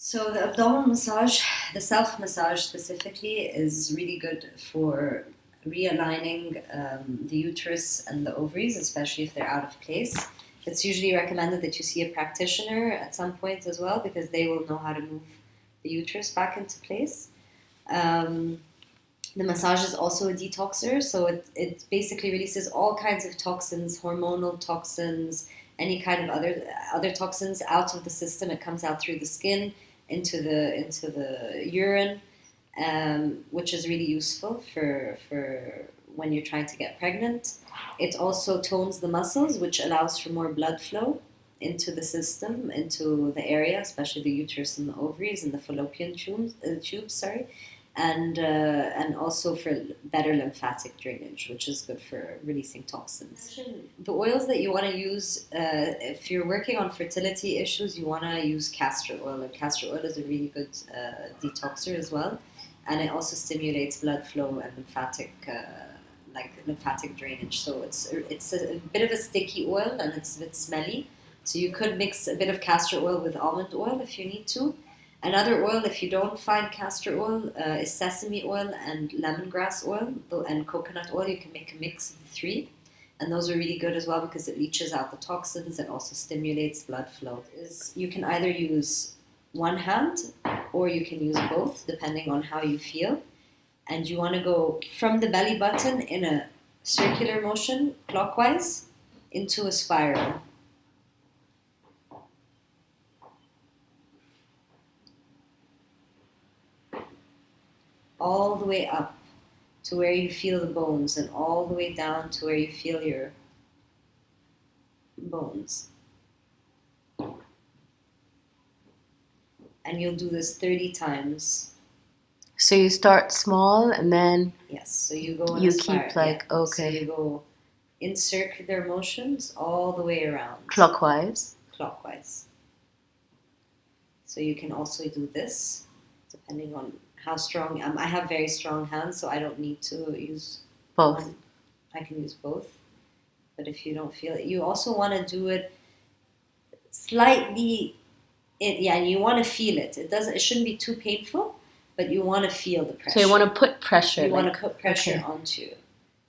So the abdominal massage, the self massage specifically, is really good for realigning the uterus and the ovaries, especially if they're out of place. It's usually recommended that you see a practitioner at some point as well because they will know how to move the uterus back into place. Um, the massage is also a detoxer, so it basically releases all kinds of toxins, hormonal toxins, any kind of other toxins out of the system. It comes out through the skin into the urine, which is really useful for when you're trying to get pregnant. It also tones the muscles, which allows for more blood flow into the system, into the area, especially the uterus and the ovaries and the fallopian tubes, sorry, and also for better lymphatic drainage, which is good for releasing toxins. The oils that you want to use, if you're working on fertility issues, you want to use castor oil, and castor oil is a really good detoxer as well, and it also stimulates blood flow and lymphatic drainage. So it's a bit of a sticky oil and it's a bit smelly. So you could mix a bit of castor oil with almond oil if you need to. Another oil, if you don't find castor oil, is sesame oil and lemongrass oil and coconut oil. You can make a mix of the three. And those are really good as well because it leaches out the toxins and also stimulates blood flow. You can either use one hand or you can use both depending on how you feel. And you want to go from the belly button in a circular motion clockwise into a spiral. All the way up to where you feel the bones and all the way down to where you feel your bones. And you'll do this 30 times. So you start small and then Yes, so you go in you a spiral. keep like, Yeah. okay. So you go in circular motions all the way around. Clockwise. Clockwise. So you can also do this depending on how strong. I have very strong hands, so I don't need to use Both. one. I can use both. But if you don't feel it, you also want to do it slightly. And you want to feel it. It shouldn't be too painful, but you want to feel the pressure. So you want to put pressure. You want to put pressure okay. onto you.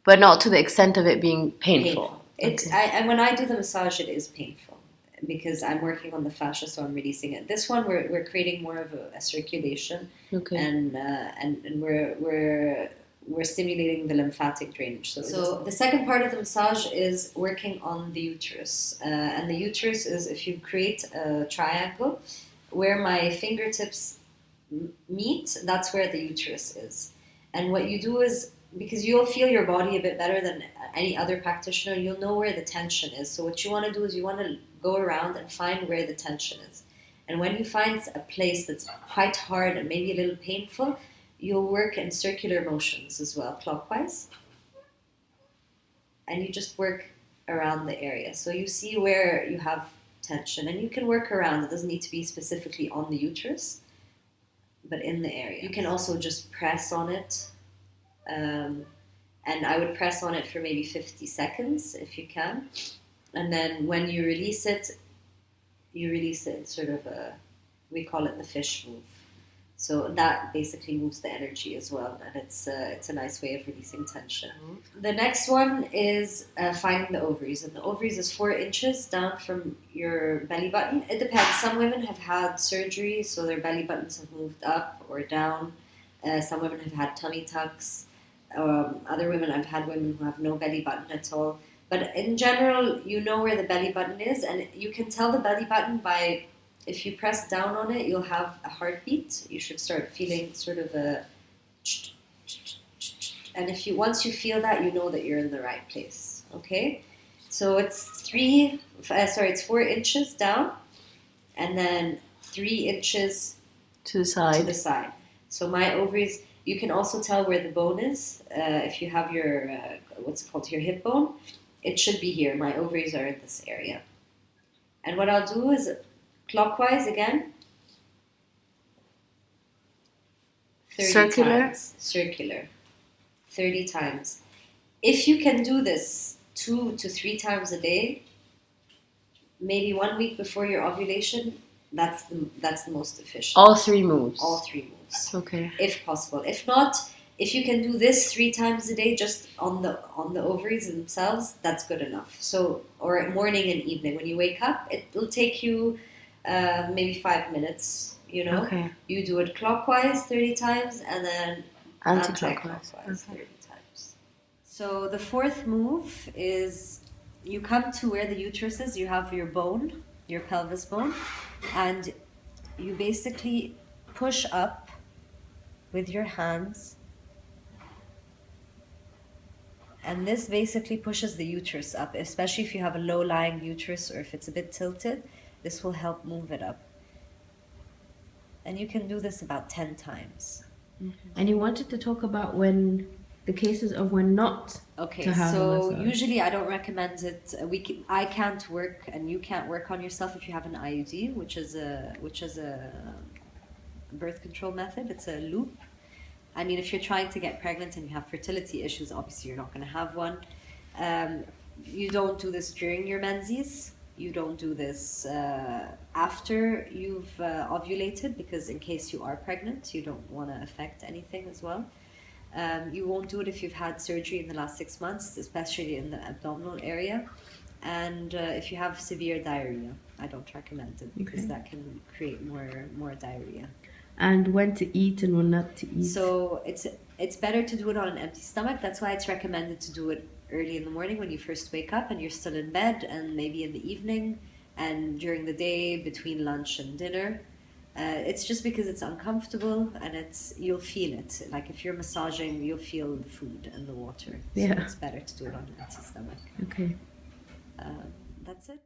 But not to the extent of it being painful. And when I do the massage, it is painful because I'm working on the fascia, so I'm releasing it. This one, we're creating more of a circulation, Okay. and we're stimulating the lymphatic drainage. So the second part of the massage is working on the uterus, and the uterus is if you create a triangle where my fingertips meet, that's where the uterus is. And what you do is, because you'll feel your body a bit better than any other practitioner, you'll know where the tension is. So what you want to do is you want to go around and find where the tension is. And when you find a place that's quite hard and maybe a little painful, you'll work in circular motions as well, clockwise. And you just work around the area. So you see where you have tension. And you can work around. It doesn't need to be specifically on the uterus, but in the area. You can also just press on it. And I would press on it for maybe 50 seconds if you can. And then when you release it sort of we call it the fish move. So that basically moves the energy as well, and it's a nice way of releasing tension. Mm-hmm. The next one is finding the ovaries, and the ovaries is 4 inches down from your belly button. It depends. Some women have had surgery, so their belly buttons have moved up or down. Some women have had tummy tucks. Other women, I've had women who have no belly button at all. But in general, you know where the belly button is, and you can tell the belly button by, if you press down on it, you'll have a heartbeat. You should start feeling sort of a, and once you feel that, you know that you're in the right place. Okay, so it's 4 inches down, and then 3 inches to the side. So my ovaries. You can also tell where the bone is. If you have your your hip bone, it should be here. My ovaries are in this area. And what I'll do is clockwise again. 30 times. Circular. 30 times. If you can do this 2 to 3 times a day, maybe 1 week before your ovulation, That's the most efficient. All 3 moves. All 3 moves, Okay. if possible. If not, if you can do this 3 times a day, just on the ovaries themselves, that's good enough. So, or morning and evening when you wake up, it will take you maybe 5 minutes. You know, Okay. you do it clockwise 30 times, and then Anti-clockwise. anti-clockwise 30 times. So the 4th move is you come to where the uterus is. You have your bone, your pelvis bone, and you basically push up with your hands, and this basically pushes the uterus up, especially if you have a low-lying uterus or if it's a bit tilted. This will help move it up. And you can do this about 10 times. And you wanted to talk about when the cases of when not Okay, to have a so massage. usually I don't recommend it. I can't work, and you can't work on yourself if you have an IUD, which is a birth control method. It's a loop. I mean, if you're trying to get pregnant and you have fertility issues, obviously you're not going to have one. You don't do this during your menses. You don't do this after you've ovulated, because in case you are pregnant, you don't want to affect anything as well. You won't do it if you've had surgery in the last 6 months, especially in the abdominal area. And if you have severe diarrhea, I don't recommend it, because that can create more diarrhea. And when to eat and when not to eat. So it's better to do it on an empty stomach. That's why it's recommended to do it early in the morning when you first wake up and you're still in bed, and maybe in the evening and during the day between lunch and dinner. It's just because it's uncomfortable, and you'll feel it. Like if you're massaging, you'll feel the food and the water. So Yeah. it's better to do it on an empty stomach. Okay. That's it.